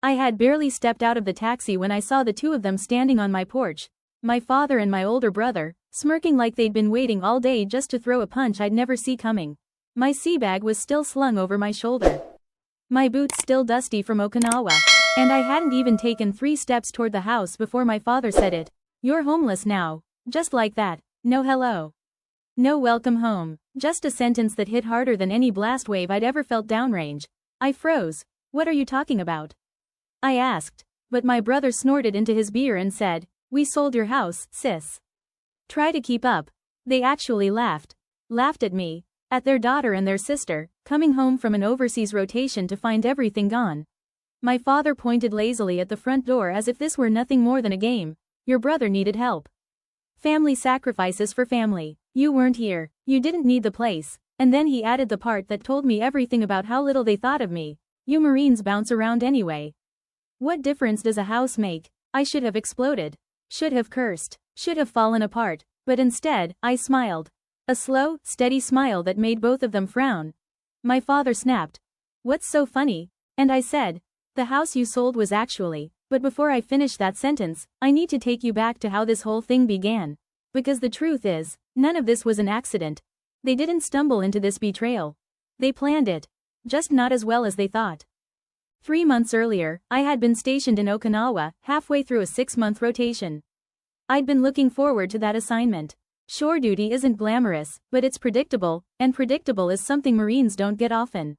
I had barely stepped out of the taxi when I saw the two of them standing on my porch, my father and my older brother, smirking like they'd been waiting all day just to throw a punch I'd never see coming. My sea bag was still slung over my shoulder. My boots still dusty from Okinawa. And I hadn't even taken 3 steps toward the house before my father said it. "You're homeless now." Just like that. No hello. No welcome home. Just a sentence that hit harder than any blast wave I'd ever felt downrange. I froze. "What are you talking about?" I asked. But my brother snorted into his beer and said, "We sold your house, sis." Try to keep up. They actually laughed. Laughed at me. At their daughter and their sister, coming home from an overseas rotation to find everything gone. My father pointed lazily at the front door as if this were nothing more than a game. "Your brother needed help. Family sacrifices for family. You weren't here. You didn't need the place." And then he added the part that told me everything about how little they thought of me. "You Marines bounce around anyway. What difference does a house make?" I should have exploded. Should have cursed. Should have fallen apart. But instead, I smiled. A slow, steady smile that made both of them frown. My father snapped. "What's so funny?" And I said, "The house you sold was actually," but before I finish that sentence, I need to take you back to how this whole thing began. Because the truth is, none of this was an accident. They didn't stumble into this betrayal. They planned it. Just not as well as they thought. 3 months earlier, I had been stationed in Okinawa, halfway through a 6-month rotation. I'd been looking forward to that assignment. Shore duty isn't glamorous, but it's predictable, and predictable is something Marines don't get often.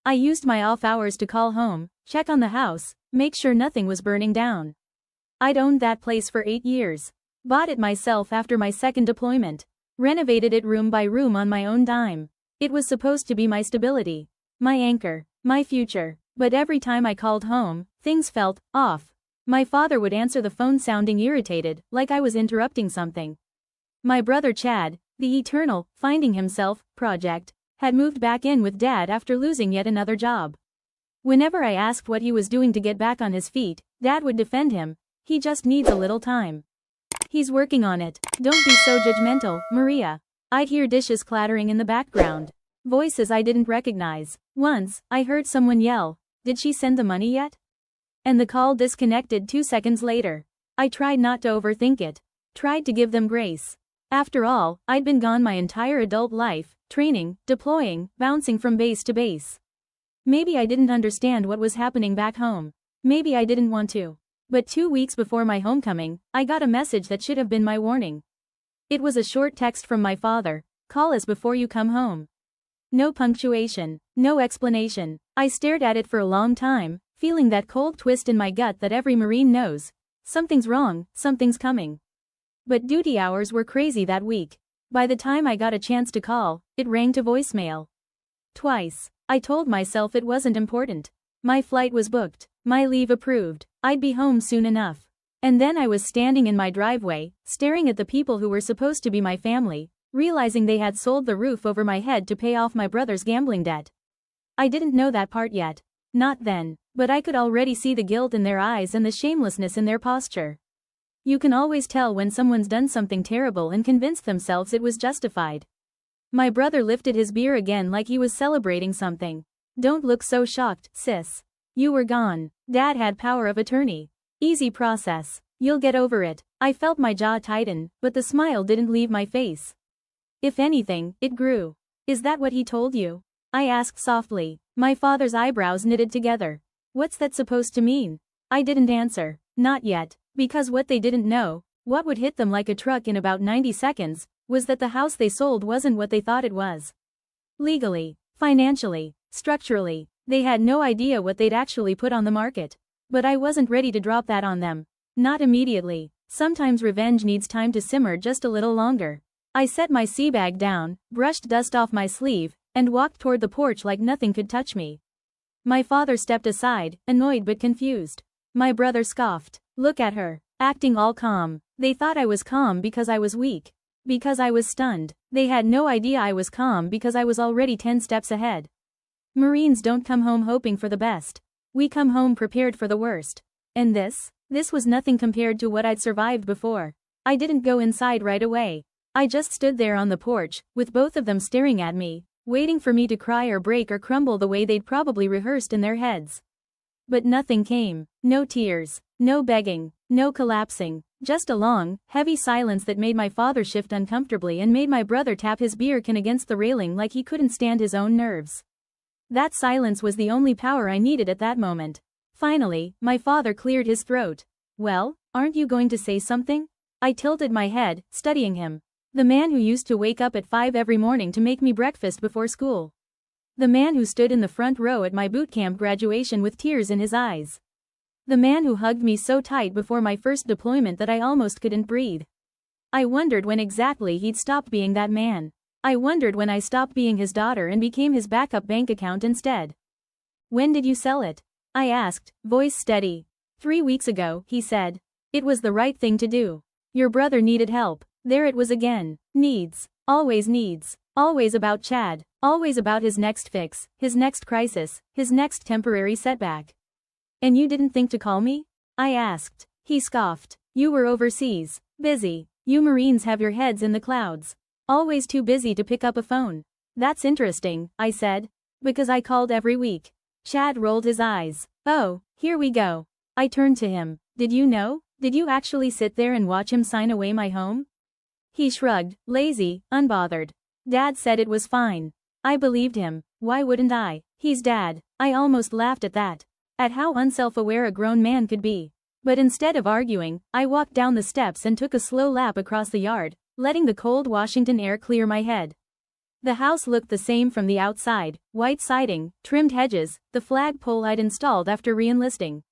I used my off hours to call home, check on the house, make sure nothing was burning down. I'd owned that place for 8 years. Bought it myself after my second deployment. Renovated it room by room on my own dime. It was supposed to be my stability. My anchor. My future. But every time I called home, things felt off. My father would answer the phone sounding irritated, like I was interrupting something. My brother Chad, the eternal, finding himself, project, had moved back in with Dad after losing yet another job. Whenever I asked what he was doing to get back on his feet, Dad would defend him. "He just needs a little time. He's working on it. Don't be so judgmental, Maria." I'd hear dishes clattering in the background. Voices I didn't recognize. Once, I heard someone yell, "Did she send the money yet?" And the call disconnected 2 seconds later. I tried not to overthink it. Tried to give them grace. After all, I'd been gone my entire adult life, training, deploying, bouncing from base to base. Maybe I didn't understand what was happening back home. Maybe I didn't want to. But 2 weeks before my homecoming, I got a message that should have been my warning. It was a short text from my father. "Call us before you come home." No punctuation. No explanation. I stared at it for a long time, feeling that cold twist in my gut that every Marine knows. Something's wrong, something's coming. But duty hours were crazy that week. By the time I got a chance to call, it rang to voicemail. Twice. I told myself it wasn't important. My flight was booked. My leave approved. I'd be home soon enough. And then I was standing in my driveway, staring at the people who were supposed to be my family, realizing they had sold the roof over my head to pay off my brother's gambling debt. I didn't know that part yet. Not then. But I could already see the guilt in their eyes and the shamelessness in their posture. You can always tell when someone's done something terrible and convinced themselves it was justified. My brother lifted his beer again like he was celebrating something. "Don't look so shocked, sis. You were gone. Dad had power of attorney. Easy process. You'll get over it." I felt my jaw tighten, but the smile didn't leave my face. If anything, it grew. "Is that what he told you?" I asked softly. My father's eyebrows knitted together. "What's that supposed to mean?" I didn't answer. Not yet. Because what they didn't know, what would hit them like a truck in about 90 seconds, was that the house they sold wasn't what they thought it was. Legally, financially, structurally, they had no idea what they'd actually put on the market. But I wasn't ready to drop that on them. Not immediately. Sometimes revenge needs time to simmer just a little longer. I set my sea bag down, brushed dust off my sleeve, and walked toward the porch like nothing could touch me. My father stepped aside, annoyed but confused. My brother scoffed. "Look at her, acting all calm." They thought I was calm because I was weak. Because I was stunned. They had no idea I was calm because I was already 10 steps ahead. Marines don't come home hoping for the best. We come home prepared for the worst. And this was nothing compared to what I'd survived before. I didn't go inside right away. I just stood there on the porch, with both of them staring at me, waiting for me to cry or break or crumble the way they'd probably rehearsed in their heads. But nothing came. No tears. No begging. No collapsing. Just a long, heavy silence that made my father shift uncomfortably and made my brother tap his beer can against the railing like he couldn't stand his own nerves. That silence was the only power I needed at that moment. Finally, my father cleared his throat. Well, aren't you going to say something? I tilted my head, studying him. The man who used to wake up at 5 every morning to make me breakfast before school. The man who stood in the front row at my boot camp graduation with tears in his eyes. The man who hugged me so tight before my first deployment that I almost couldn't breathe. I wondered when exactly he'd stop being that man. I wondered when I stopped being his daughter and became his backup bank account instead. When did you sell it? I asked, voice steady. 3 weeks ago, he said. It was the right thing to do. Your brother needed help. There it was again. Needs. Always about Chad. Always about his next fix, his next crisis, his next temporary setback. And you didn't think to call me? I asked. He scoffed. You were overseas. Busy. You Marines have your heads in the clouds. Always too busy to pick up a phone. That's interesting, I said. Because I called every week. Chad rolled his eyes. Oh, here we go. I turned to him. Did you know? Did you actually sit there and watch him sign away my home? He shrugged, lazy, unbothered. Dad said it was fine. I believed him. Why wouldn't I? He's Dad. I almost laughed at that. At how unself-aware a grown man could be. But instead of arguing, I walked down the steps and took a slow lap across the yard, letting the cold Washington air clear my head. The house looked the same from the outside, white siding, trimmed hedges, the flagpole I'd installed after re-enlisting.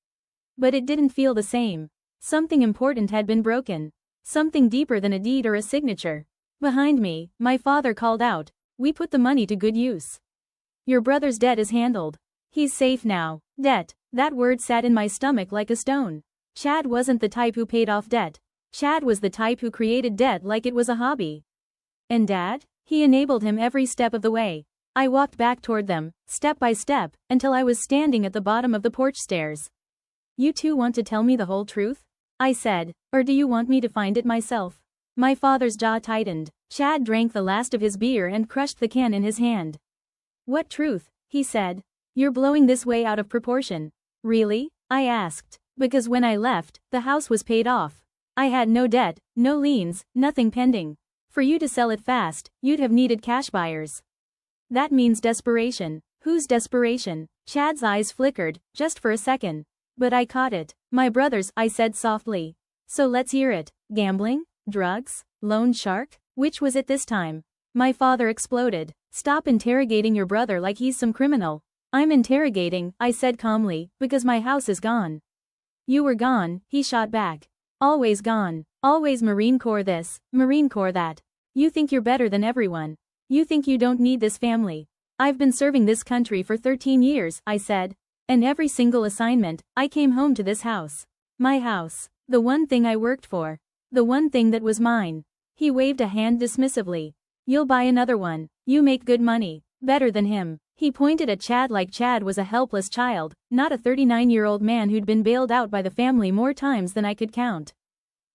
But it didn't feel the same. Something important had been broken. Something deeper than a deed or a signature. Behind me, my father called out, "We put the money to good use. Your brother's debt is handled. He's safe now." Debt. That word sat in my stomach like a stone. Chad wasn't the type who paid off debt. Chad was the type who created debt like it was a hobby. And Dad? He enabled him every step of the way. I walked back toward them, step by step, until I was standing at the bottom of the porch stairs. You two want to tell me the whole truth? I said. Or do you want me to find it myself? My father's jaw tightened. Chad drank the last of his beer and crushed the can in his hand. What truth? He said. You're blowing this way out of proportion. Really? I asked. Because when I left, the house was paid off. I had no debt, no liens, nothing pending. For you to sell it fast, you'd have needed cash buyers. That means desperation. Whose desperation? Chad's eyes flickered, just for a second. But I caught it. My brother's, I said softly. So let's hear it. Gambling? Drugs? Loan shark? Which was it this time? My father exploded. Stop interrogating your brother like he's some criminal. I'm interrogating, I said calmly, because my house is gone. You were gone, he shot back. Always gone. Always Marine Corps this, Marine Corps that. You think you're better than everyone. You think you don't need this family. I've been serving this country for 13 years, I said. And every single assignment, I came home to this house. My house. The one thing I worked for. The one thing that was mine. He waved a hand dismissively. You'll buy another one. You make good money. Better than him. He pointed at Chad like Chad was a helpless child, not a 39-year-old man who'd been bailed out by the family more times than I could count.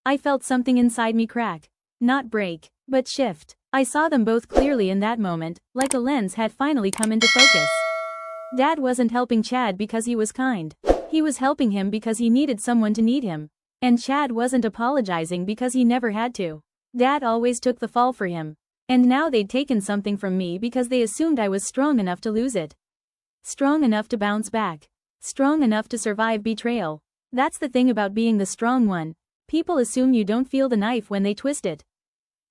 I felt something inside me crack. Not break, but shift. I saw them both clearly in that moment, like a lens had finally come into focus. Dad wasn't helping Chad because he was kind. He was helping him because he needed someone to need him. And Chad wasn't apologizing because he never had to. Dad always took the fall for him. And now they'd taken something from me because they assumed I was strong enough to lose it. Strong enough to bounce back. Strong enough to survive betrayal. That's the thing about being the strong one. People assume you don't feel the knife when they twist it.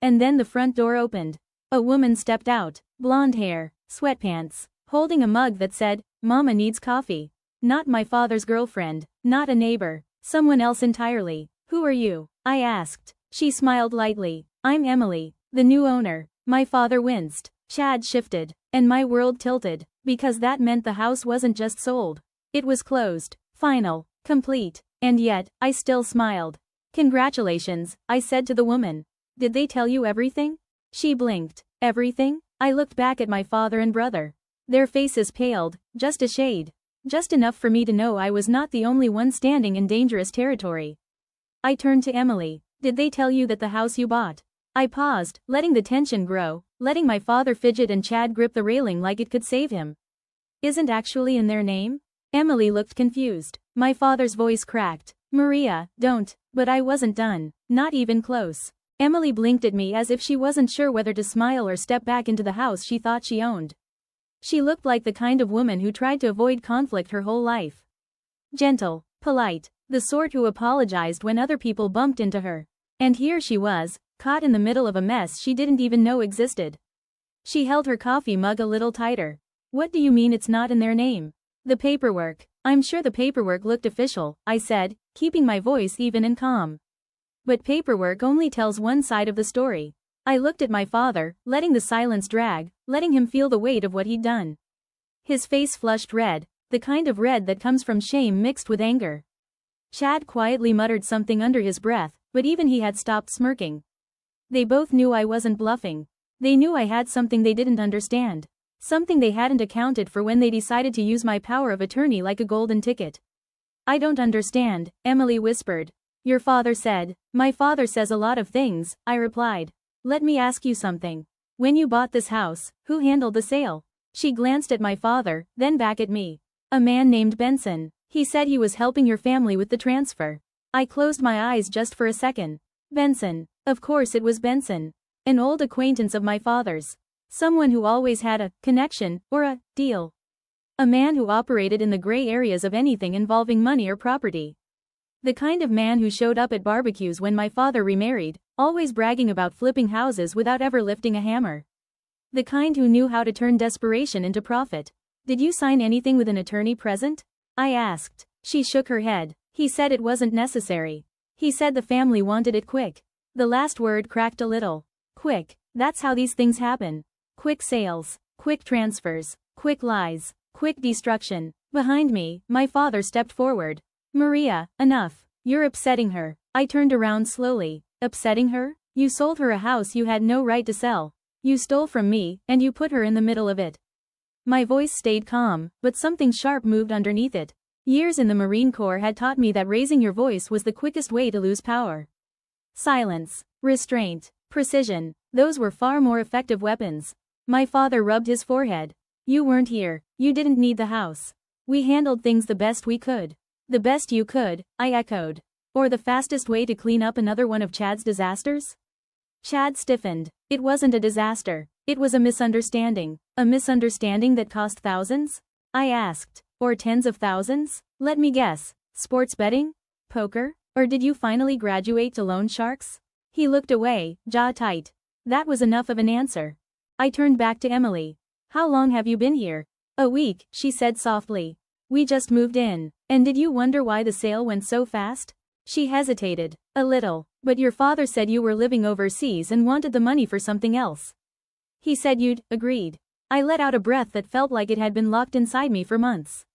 And then the front door opened. A woman stepped out, blonde hair, sweatpants, holding a mug that said, "Mama needs coffee." Not my father's girlfriend, not a neighbor, someone else entirely. Who are you? I asked. She smiled lightly. I'm Emily, the new owner. My father winced. Chad shifted. And my world tilted. Because that meant the house wasn't just sold. It was closed. Final. Complete. And yet, I still smiled. Congratulations, I said to the woman. Did they tell you everything? She blinked. Everything? I looked back at my father and brother. Their faces paled, just a shade. Just enough for me to know I was not the only one standing in dangerous territory. I turned to Emily. Did they tell you that the house you bought? I paused, letting the tension grow, letting my father fidget and Chad grip the railing like it could save him. Isn't actually in their name? Emily looked confused. My father's voice cracked. Maria, don't. But I wasn't done. Not even close. Emily blinked at me as if she wasn't sure whether to smile or step back into the house she thought she owned. She looked like the kind of woman who tried to avoid conflict her whole life. Gentle, polite, the sort who apologized when other people bumped into her. And here she was, caught in the middle of a mess she didn't even know existed. She held her coffee mug a little tighter. What do you mean it's not in their name? The paperwork. I'm sure the paperwork looked official, I said, keeping my voice even and calm. But paperwork only tells one side of the story. I looked at my father, letting the silence drag, letting him feel the weight of what he'd done. His face flushed red, the kind of red that comes from shame mixed with anger. Chad quietly muttered something under his breath, but even he had stopped smirking. They both knew I wasn't bluffing. They knew I had something they didn't understand. Something they hadn't accounted for when they decided to use my power of attorney like a golden ticket. I don't understand, Emily whispered. Your father said. My father says a lot of things, I replied. Let me ask you something. When you bought this house, who handled the sale? She glanced at my father, then back at me. A man named Benson. He said he was helping your family with the transfer. I closed my eyes just for a second. Benson. Of course it was Benson. An old acquaintance of my father's. Someone who always had a connection, or a deal. A man who operated in the gray areas of anything involving money or property. The kind of man who showed up at barbecues when my father remarried, always bragging about flipping houses without ever lifting a hammer. The kind who knew how to turn desperation into profit. Did you sign anything with an attorney present? I asked. She shook her head. He said it wasn't necessary. He said the family wanted it quick. The last word cracked a little. Quick. That's how these things happen. Quick sales, quick transfers, quick lies, quick destruction. Behind me, my father stepped forward. Maria, enough. You're upsetting her. I turned around slowly. Upsetting her? You sold her a house you had no right to sell. You stole from me, and you put her in the middle of it. My voice stayed calm, but something sharp moved underneath it. Years in the Marine Corps had taught me that raising your voice was the quickest way to lose power. Silence, restraint, precision, those were far more effective weapons. My father rubbed his forehead. You weren't here. You didn't need the house. We handled things the best we could. The best you could, I echoed. Or the fastest way to clean up another one of Chad's disasters? Chad stiffened. It wasn't a disaster. It was a misunderstanding. A misunderstanding that cost thousands? I asked. Or tens of thousands? Let me guess. Sports betting? Poker? Or did you finally graduate to loan sharks? He looked away, jaw tight. That was enough of an answer. I turned back to Emily. How long have you been here? A week, she said softly. We just moved in. And did you wonder why the sale went so fast? She hesitated. A little. But your father said you were living overseas and wanted the money for something else. He said you'd agreed. I let out a breath that felt like it had been locked inside me for months.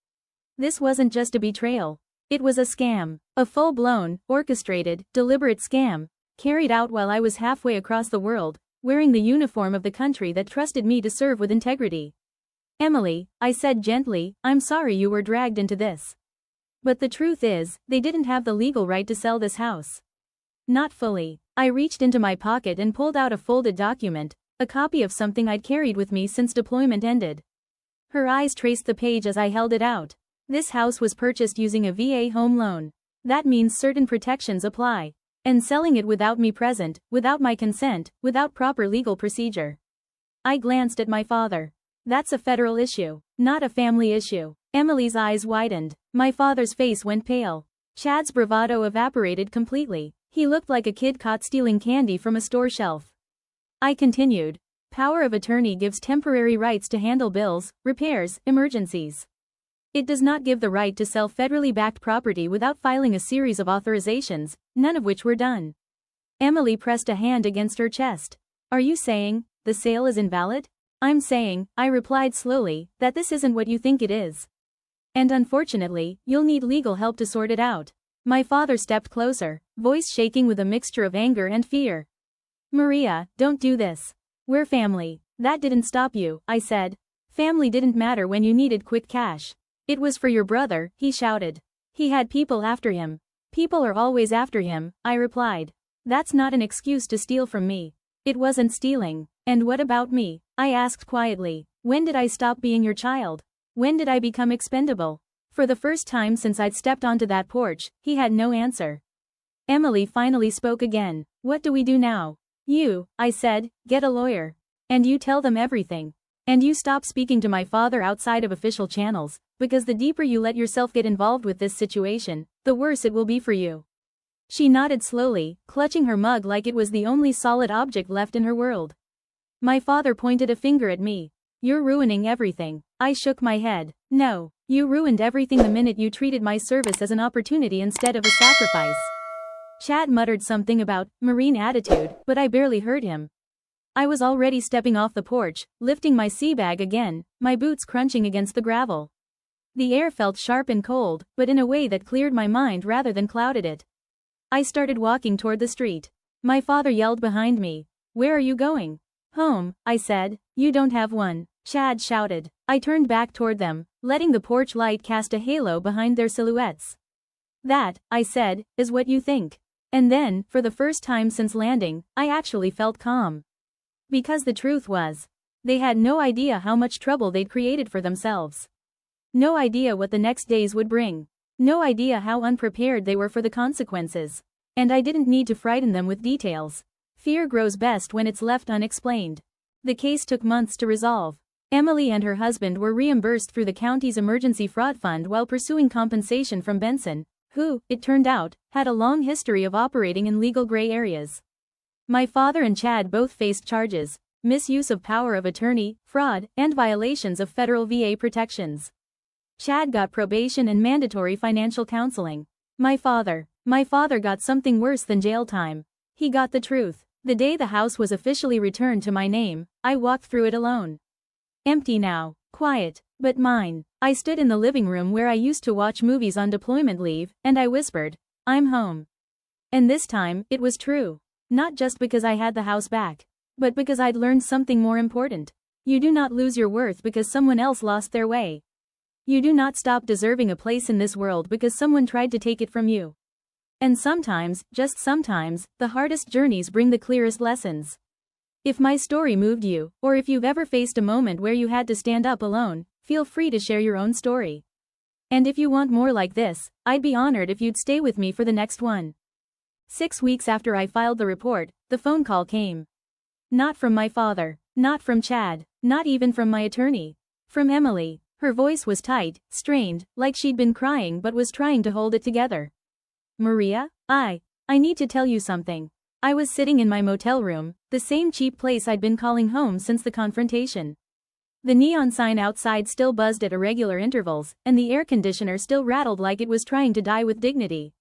This wasn't just a betrayal. It was a scam. A full-blown, orchestrated, deliberate scam. Carried out while I was halfway across the world, wearing the uniform of the country that trusted me to serve with integrity. Emily, I said gently, I'm sorry you were dragged into this. But the truth is, they didn't have the legal right to sell this house. Not fully. I reached into my pocket and pulled out a folded document, a copy of something I'd carried with me since deployment ended. Her eyes traced the page as I held it out. This house was purchased using a VA home loan. That means certain protections apply. And selling it without me present, without my consent, without proper legal procedure. I glanced at my father. That's a federal issue, not a family issue. Emily's eyes widened. My father's face went pale. Chad's bravado evaporated completely. He looked like a kid caught stealing candy from a store shelf. I continued. Power of attorney gives temporary rights to handle bills, repairs, emergencies. It does not give the right to sell federally backed property without filing a series of authorizations, none of which were done. Emily pressed a hand against her chest. Are you saying, the sale is invalid? I'm saying, I replied slowly, that this isn't what you think it is. And unfortunately, you'll need legal help to sort it out. My father stepped closer, voice shaking with a mixture of anger and fear. Maria, don't do this. We're family. That didn't stop you, I said. Family didn't matter when you needed quick cash. It was for your brother, he shouted. He had people after him. People are always after him, I replied. That's not an excuse to steal from me. It wasn't stealing. And what about me? I asked quietly. When did I stop being your child? When did I become expendable? For the first time since I'd stepped onto that porch, he had no answer. Emily finally spoke again. "What do we do now?" "You," I said, "get a lawyer. And you tell them everything. And you stop speaking to my father outside of official channels, because the deeper you let yourself get involved with this situation, the worse it will be for you." She nodded slowly, clutching her mug like it was the only solid object left in her world. My father pointed a finger at me. "You're ruining everything." I shook my head. "No, you ruined everything the minute you treated my service as an opportunity instead of a sacrifice." Chad muttered something about marine attitude, but I barely heard him. I was already stepping off the porch, lifting my sea bag again, my boots crunching against the gravel. The air felt sharp and cold, but in a way that cleared my mind rather than clouded it. I started walking toward the street. My father yelled behind me. "Where are you going?" "Home," I said. "You don't have one," Chad shouted. I turned back toward them, letting the porch light cast a halo behind their silhouettes. "That," I said, "is what you think." And then, for the first time since landing, I actually felt calm. Because the truth was, they had no idea how much trouble they'd created for themselves. No idea what the next days would bring. No idea how unprepared they were for the consequences. And I didn't need to frighten them with details. Fear grows best when it's left unexplained. The case took months to resolve. Emily and her husband were reimbursed through the county's emergency fraud fund while pursuing compensation from Benson, who, it turned out, had a long history of operating in legal gray areas. My father and Chad both faced charges: misuse of power of attorney, fraud, and violations of federal VA protections. Chad got probation and mandatory financial counseling. My father got something worse than jail time. He got the truth. The day the house was officially returned to my name, I walked through it alone. Empty now, quiet, but mine. I stood in the living room where I used to watch movies on deployment leave, and I whispered, "I'm home." And this time, it was true. Not just because I had the house back, but because I'd learned something more important. You do not lose your worth because someone else lost their way. You do not stop deserving a place in this world because someone tried to take it from you. And sometimes, just sometimes, the hardest journeys bring the clearest lessons. If my story moved you, or if you've ever faced a moment where you had to stand up alone, feel free to share your own story. And if you want more like this, I'd be honored if you'd stay with me for the next one. 6 weeks after I filed the report, the phone call came. Not from my father, not from Chad, not even from my attorney. From Emily. Her voice was tight, strained, like she'd been crying but was trying to hold it together. "Maria, I need to tell you something." I was sitting in my motel room, the same cheap place I'd been calling home since the confrontation. The neon sign outside still buzzed at irregular intervals, and the air conditioner still rattled like it was trying to die with dignity.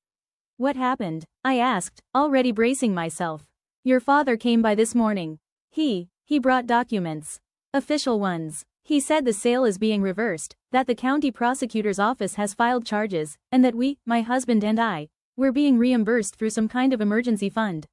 "What happened?" I asked, already bracing myself. "Your father came by this morning. He brought documents. Official ones. He said the sale is being reversed, that the county prosecutor's office has filed charges, and that we, my husband and I, were being reimbursed through some kind of emergency fund."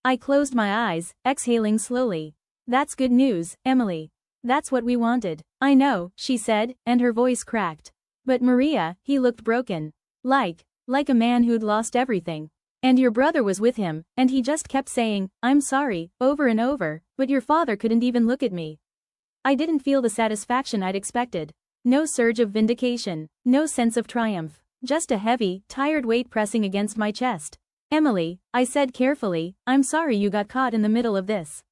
I closed my eyes, exhaling slowly. "That's good news, Emily. That's what we wanted." "I know," she said, and her voice cracked. "But Maria," he looked broken. Like a man who'd lost everything. "And your brother was with him, and he just kept saying, 'I'm sorry,' over and over, but your father couldn't even look at me." I didn't feel the satisfaction I'd expected. No surge of vindication, no sense of triumph, just a heavy, tired weight pressing against my chest. "Emily," I said carefully, "I'm sorry you got caught in the middle of this.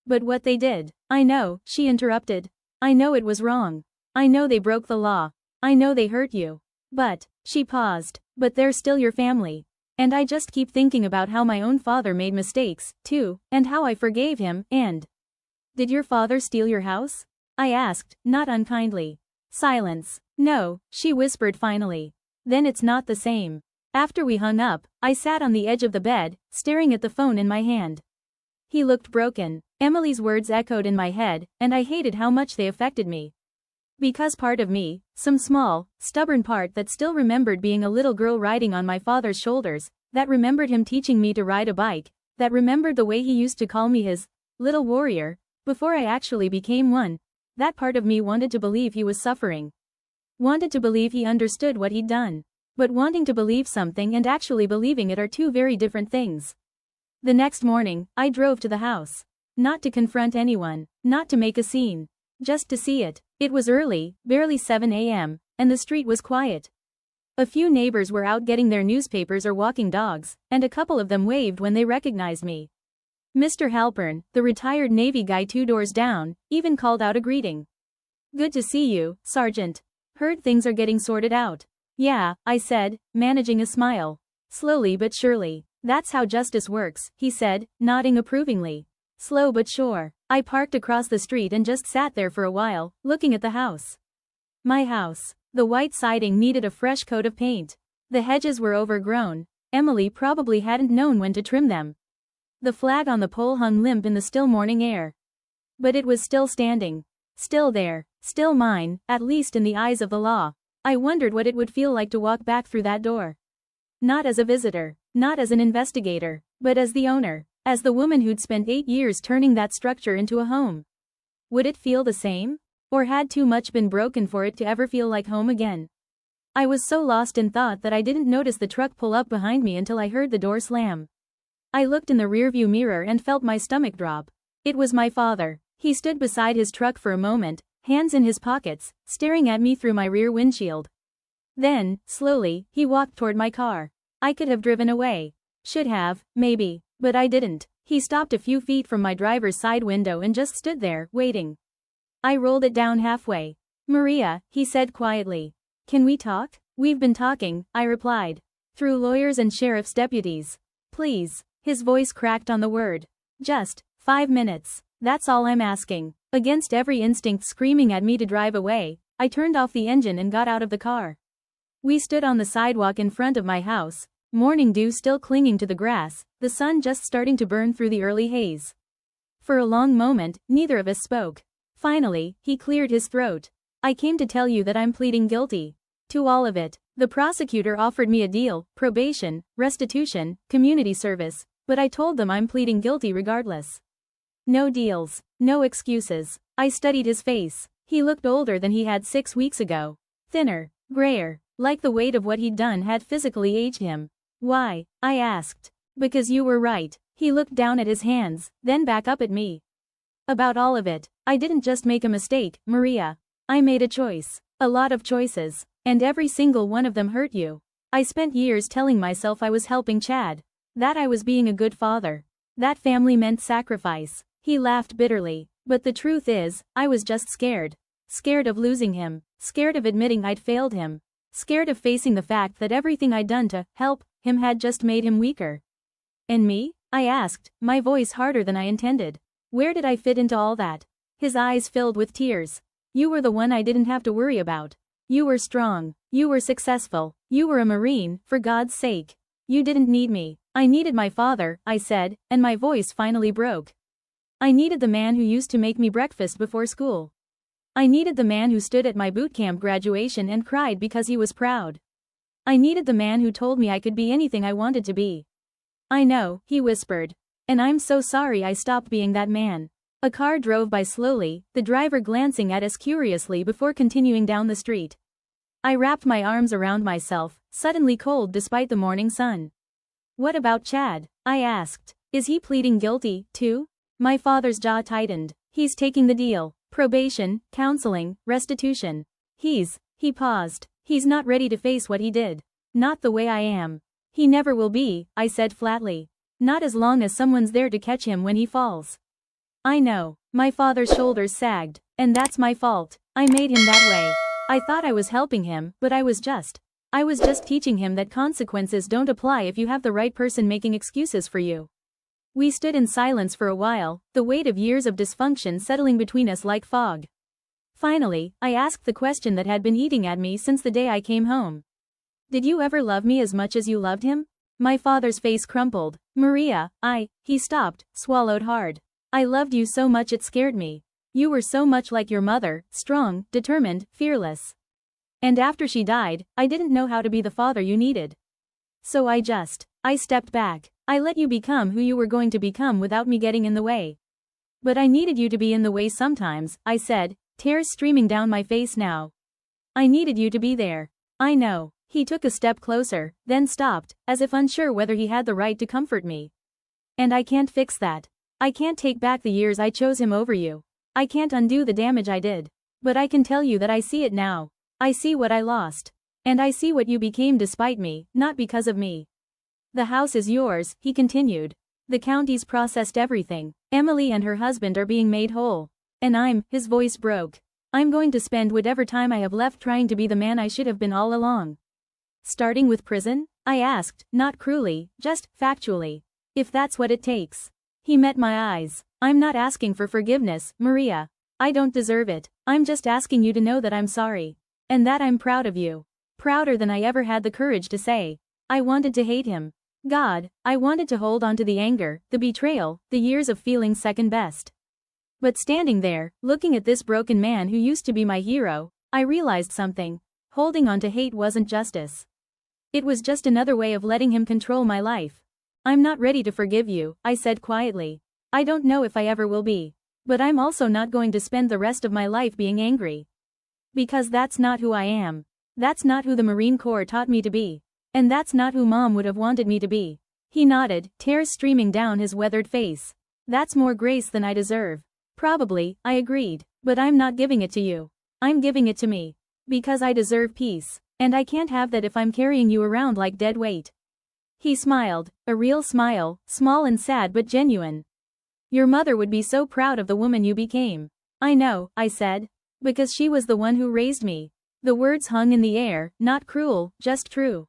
But what they did." "I know," she interrupted. "I know it was wrong. I know they broke the law. I know they hurt you. But," she paused, "but they're still your family. And I just keep thinking about how my own father made mistakes, too, and how I forgave him, and—" "Did your father steal your house?" I asked, not unkindly. Silence. "No," she whispered finally. "Then it's not the same." After we hung up, I sat on the edge of the bed, staring at the phone in my hand. He looked broken. Emily's words echoed in my head, and I hated how much they affected me. Because part of me, some small, stubborn part that still remembered being a little girl riding on my father's shoulders, that remembered him teaching me to ride a bike, that remembered the way he used to call me his little warrior, before I actually became one, that part of me wanted to believe he was suffering. Wanted to believe he understood what he'd done. But wanting to believe something and actually believing it are two very different things. The next morning, I drove to the house. Not to confront anyone, not to make a scene. Just to see it. It was early, barely 7 a.m., and the street was quiet. A few neighbors were out getting their newspapers or walking dogs, and a couple of them waved when they recognized me. Mr. Halpern, the retired Navy guy 2 doors down, even called out a greeting. "Good to see you, Sergeant. Heard things are getting sorted out." "Yeah," I said, managing a smile. "Slowly but surely. That's how justice works," he said, nodding approvingly. "Slow but sure." I parked across the street and just sat there for a while, looking at the house. My house. The white siding needed a fresh coat of paint. The hedges were overgrown. Emily probably hadn't known when to trim them. The flag on the pole hung limp in the still morning air. But it was still standing. Still there. Still mine, at least in the eyes of the law. I wondered what it would feel like to walk back through that door. Not as a visitor. Not as an investigator. But as the owner. As the woman who'd spent 8 years turning that structure into a home. Would it feel the same? Or had too much been broken for it to ever feel like home again? I was so lost in thought that I didn't notice the truck pull up behind me until I heard the door slam. I looked in the rearview mirror and felt my stomach drop. It was my father. He stood beside his truck for a moment, hands in his pockets, staring at me through my rear windshield. Then, slowly, he walked toward my car. I could have driven away. Should have, maybe, but I didn't. He stopped a few feet from my driver's side window and just stood there, waiting. I rolled it down halfway. "Maria," he said quietly. "Can we talk?" "We've been talking," I replied. "Through lawyers and sheriff's deputies. Please." His voice cracked on the word. "Just 5 minutes. That's all I'm asking." Against every instinct screaming at me to drive away, I turned off the engine and got out of the car. We stood on the sidewalk in front of my house, morning dew still clinging to the grass, the sun just starting to burn through the early haze. For a long moment, neither of us spoke. Finally, he cleared his throat. "I came to tell you that I'm pleading guilty. To all of it. The prosecutor offered me a deal, probation, restitution, community service, but I told them I'm pleading guilty regardless. No deals. No excuses." I studied his face. He looked older than he had 6 weeks ago. Thinner. Grayer. Like the weight of what he'd done had physically aged him. "Why?" I asked. "Because you were right." He looked down at his hands, then back up at me. "About all of it. I didn't just make a mistake, Maria. I made a choice. A lot of choices. And every single one of them hurt you. I spent years telling myself I was helping Chad. That I was being a good father. That family meant sacrifice." He laughed bitterly. "But the truth is, I was just scared. Scared of losing him. Scared of admitting I'd failed him. Scared of facing the fact that everything I'd done to help him had just made him weaker." "And me?" I asked, my voice harder than I intended. "Where did I fit into all that?" His eyes filled with tears. "You were the one I didn't have to worry about. You were strong. You were successful. You were a Marine, for God's sake. You didn't need me." "I needed my father," I said, and my voice finally broke. "I needed the man who used to make me breakfast before school. I needed the man who stood at my boot camp graduation and cried because he was proud. I needed the man who told me I could be anything I wanted to be." "I know," he whispered. "And I'm so sorry I stopped being that man." A car drove by slowly, the driver glancing at us curiously before continuing down the street. I wrapped my arms around myself, suddenly cold despite the morning sun. "What about Chad?" I asked. "Is he pleading guilty, too?" My father's jaw tightened. "He's taking the deal. Probation, counseling, restitution. He paused. "He's not ready to face what he did. Not the way I am." "He never will be," I said flatly. "Not as long as someone's there to catch him when he falls." "I know." My father's shoulders sagged. "And that's my fault. I made him that way. I thought I was helping him, but I was just teaching him that consequences don't apply if you have the right person making excuses for you." We stood in silence for a while, the weight of years of dysfunction settling between us like fog. Finally, I asked the question that had been eating at me since the day I came home. "Did you ever love me as much as you loved him?" My father's face crumpled. "Maria, He stopped, swallowed hard. "I loved you so much it scared me. You were so much like your mother, strong, determined, fearless. And after she died, I didn't know how to be the father you needed. So I stepped back. I let you become who you were going to become without me getting in the way. But I needed you to be in the way sometimes," I said, tears streaming down my face now. "I needed you to be there." "I know." He took a step closer, then stopped, as if unsure whether he had the right to comfort me. "And I can't fix that. I can't take back the years I chose him over you. I can't undo the damage I did. But I can tell you that I see it now. I see what I lost. And I see what you became despite me, not because of me. The house is yours, he continued. The county's processed everything. Emily and her husband are being made whole. And his voice broke. I'm going to spend whatever time I have left trying to be the man I should have been all along. Starting with prison? I asked, not cruelly, just factually. If that's what it takes. He met my eyes. I'm not asking for forgiveness, Maria. I don't deserve it. I'm just asking you to know that I'm sorry. And that I'm proud of you. Prouder than I ever had the courage to say. I wanted to hate him. God, I wanted to hold on to the anger, the betrayal, the years of feeling second best. But standing there, looking at this broken man who used to be my hero, I realized something. Holding on to hate wasn't justice. It was just another way of letting him control my life. I'm not ready to forgive you, I said quietly. I don't know if I ever will be. But I'm also not going to spend the rest of my life being angry. Because that's not who I am. That's not who the Marine Corps taught me to be. And that's not who Mom would have wanted me to be. He nodded, tears streaming down his weathered face. That's more grace than I deserve. Probably, I agreed. But I'm not giving it to you. I'm giving it to me. Because I deserve peace. And I can't have that if I'm carrying you around like dead weight. He smiled, a real smile, small and sad but genuine. Your mother would be so proud of the woman you became. I know, I said. Because she was the one who raised me. The words hung in the air, not cruel, just true.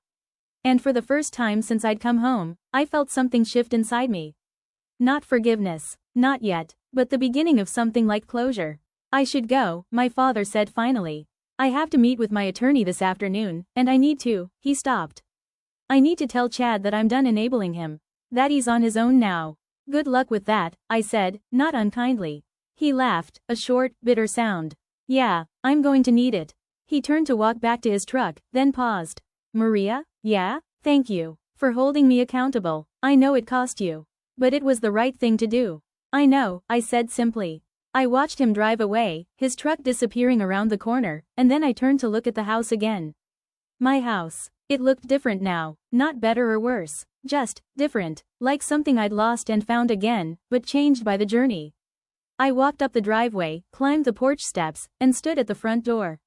And for the first time since I'd come home, I felt something shift inside me. Not forgiveness, not yet, but the beginning of something like closure. I should go, my father said finally. I have to meet with my attorney this afternoon, and I need to, he stopped. I need to tell Chad that I'm done enabling him. That he's on his own now. Good luck with that, I said, not unkindly. He laughed, a short, bitter sound. Yeah, I'm going to need it. He turned to walk back to his truck, then paused. Maria? Yeah? Thank you. For holding me accountable. I know it cost you. But it was the right thing to do. I know, I said simply. I watched him drive away, his truck disappearing around the corner, and then I turned to look at the house again. My house. It looked different now, not better or worse, just different, like something I'd lost and found again, but changed by the journey. I walked up the driveway, climbed the porch steps, and stood at the front door.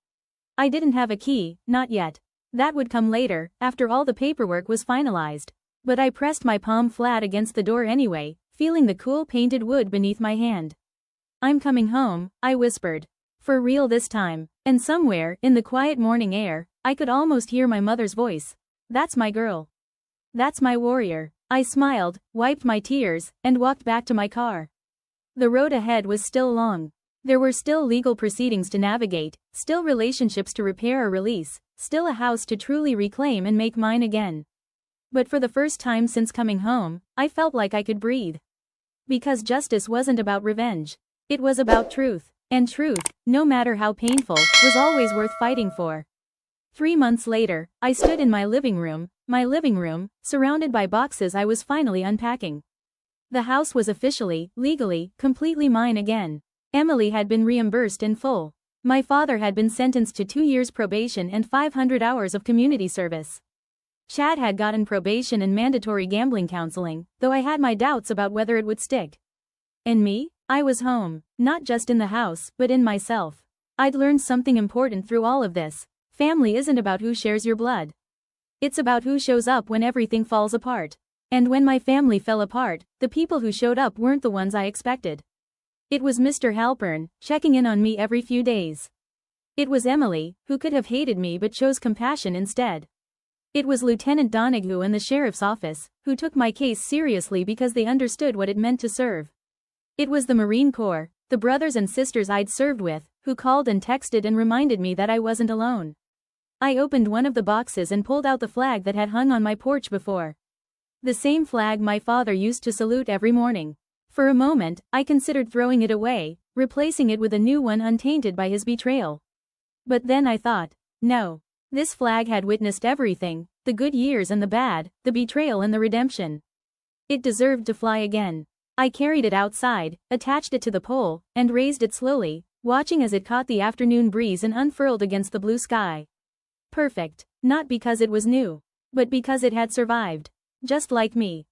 I didn't have a key, not yet. That would come later, after all the paperwork was finalized. But I pressed my palm flat against the door anyway, feeling the cool painted wood beneath my hand. I'm coming home, I whispered. For real this time. And somewhere, in the quiet morning air, I could almost hear my mother's voice. That's my girl. That's my warrior. I smiled, wiped my tears, and walked back to my car. The road ahead was still long. There were still legal proceedings to navigate, still relationships to repair or release, still a house to truly reclaim and make mine again. But for the first time since coming home, I felt like I could breathe. Because justice wasn't about revenge. It was about truth. And truth, no matter how painful, was always worth fighting for. 3 months later, I stood in my living room, surrounded by boxes I was finally unpacking. The house was officially, legally, completely mine again. Emily had been reimbursed in full. My father had been sentenced to 2 years probation and 500 hours of community service. Chad had gotten probation and mandatory gambling counseling, though I had my doubts about whether it would stick. And me? I was home, not just in the house, but in myself. I'd learned something important through all of this. Family isn't about who shares your blood. It's about who shows up when everything falls apart. And when my family fell apart, the people who showed up weren't the ones I expected. It was Mr. Halpern, checking in on me every few days. It was Emily, who could have hated me but chose compassion instead. It was Lieutenant Donahue and the sheriff's office, who took my case seriously because they understood what it meant to serve. It was the Marine Corps, the brothers and sisters I'd served with, who called and texted and reminded me that I wasn't alone. I opened one of the boxes and pulled out the flag that had hung on my porch before. The same flag my father used to salute every morning. For a moment, I considered throwing it away, replacing it with a new one untainted by his betrayal. But then I thought, no. This flag had witnessed everything, the good years and the bad, the betrayal and the redemption. It deserved to fly again. I carried it outside, attached it to the pole, and raised it slowly, watching as it caught the afternoon breeze and unfurled against the blue sky. Perfect. Not because it was new. But because it had survived. Just like me.